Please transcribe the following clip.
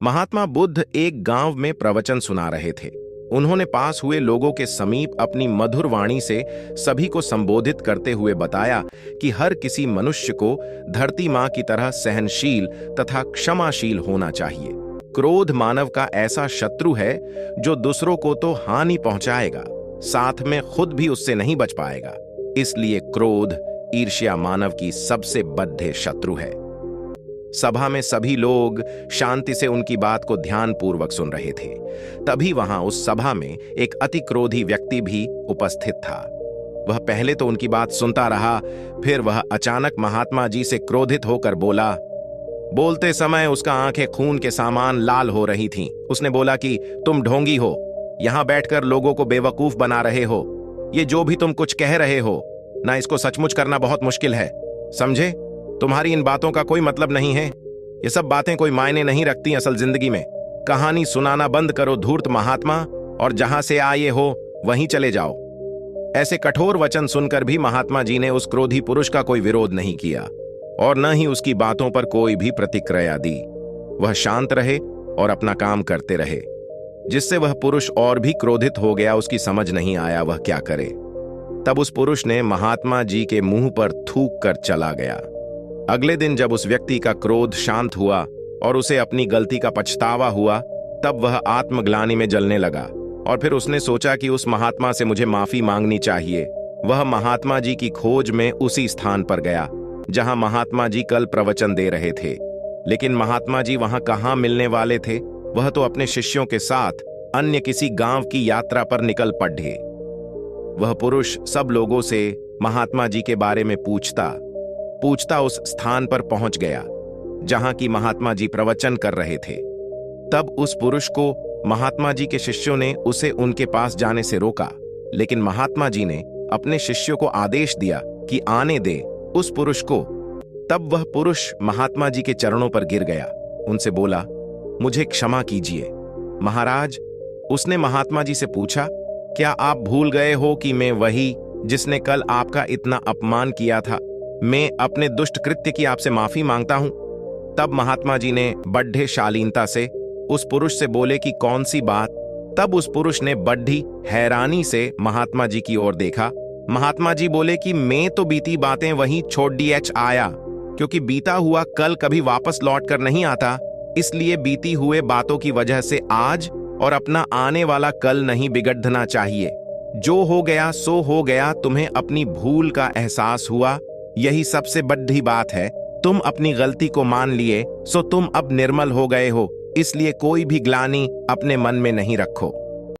महात्मा बुद्ध एक गांव में प्रवचन सुना रहे थे। उन्होंने पास हुए लोगों के समीप अपनी मधुर वाणी से सभी को संबोधित करते हुए बताया कि हर किसी मनुष्य को धरती मां की तरह सहनशील तथा क्षमाशील होना चाहिए। क्रोध मानव का ऐसा शत्रु है जो दूसरों को तो हानि पहुंचाएगा, साथ में खुद भी उससे नहीं बच पाएगा। इसलिए क्रोध, ईर्ष्या मानव की सबसे बद्ध शत्रु है। सभा में सभी लोग शांति से उनकी बात को ध्यानपूर्वक सुन रहे थे। तभी वहां उस सभा में एक अति क्रोधी व्यक्ति भी उपस्थित था। वह पहले तो उनकी बात सुनता रहा, फिर वह अचानक महात्मा जी से क्रोधित होकर बोला। बोलते समय उसका आंखें खून के समान लाल हो रही थीं। उसने बोला कि तुम ढोंगी हो, यहां बैठकर लोगों को बेवकूफ बना रहे हो। ये जो भी तुम कुछ कह रहे हो ना, इसको सचमुच करना बहुत मुश्किल है, समझे? तुम्हारी इन बातों का कोई मतलब नहीं है। ये सब बातें कोई मायने नहीं रखती असल जिंदगी में। कहानी सुनाना बंद करो धूर्त महात्मा, और जहां से आए हो वहीं चले जाओ। ऐसे कठोर वचन सुनकर भी महात्मा जी ने उस क्रोधी पुरुष का कोई विरोध नहीं किया और न ही उसकी बातों पर कोई भी प्रतिक्रिया दी। वह शांत रहे और अपना काम करते रहे, जिससे वह पुरुष और भी क्रोधित हो गया। उसकी समझ नहीं आया वह क्या करे। तब उस पुरुष ने महात्मा जी के मुंह पर थूक कर चला गया। अगले दिन जब उस व्यक्ति का क्रोध शांत हुआ और उसे अपनी गलती का पछतावा हुआ, तब वह आत्मग्लानि में जलने लगा और फिर उसने सोचा कि उस महात्मा से मुझे माफी मांगनी चाहिए। वह महात्मा जी की खोज में उसी स्थान पर गया जहां महात्मा जी कल प्रवचन दे रहे थे। लेकिन महात्मा जी वहां कहां मिलने वाले थे? वह तो अपने शिष्यों के साथ अन्य किसी गांव की यात्रा पर निकल पड़े। वह पुरुष सब लोगों से महात्मा जी के बारे में पूछता उस स्थान पर पहुंच गया जहां की महात्मा जी प्रवचन कर रहे थे। तब उस पुरुष को महात्मा जी के शिष्यों ने उसे उनके पास जाने से रोका, लेकिन महात्मा जी ने अपने शिष्यों को आदेश दिया कि आने दे उस पुरुष को। तब वह पुरुष महात्मा जी के चरणों पर गिर गया। उनसे बोला, मुझे क्षमा कीजिए महाराज। उसने महात्मा जी से पूछा, क्या आप भूल गए हो कि मैं वही जिसने कल आपका इतना अपमान किया था? मैं अपने दुष्ट कृत्य की आपसे माफी मांगता हूं। तब महात्मा जी ने बड्ढे शालीनता से उस पुरुष से बोले कि कौन सी बात? तब उस पुरुष ने बड्ढी हैरानी से महात्मा जी की ओर देखा। महात्मा जी बोले कि मैं तो बीती बातें वहीं छोड़ आया, क्योंकि बीता हुआ कल कभी वापस लौट कर नहीं आता। इसलिए बीती हुए बातों की वजह से आज और अपना आने वाला कल नहीं बिगड़ना चाहिए। जो हो गया सो हो गया। तुम्हें अपनी भूल का एहसास हुआ, यही सबसे बड़ी बात है। तुम अपनी गलती को मान लिए, सो तुम अब निर्मल हो गए हो। इसलिए कोई भी ग्लानि अपने मन में नहीं रखो।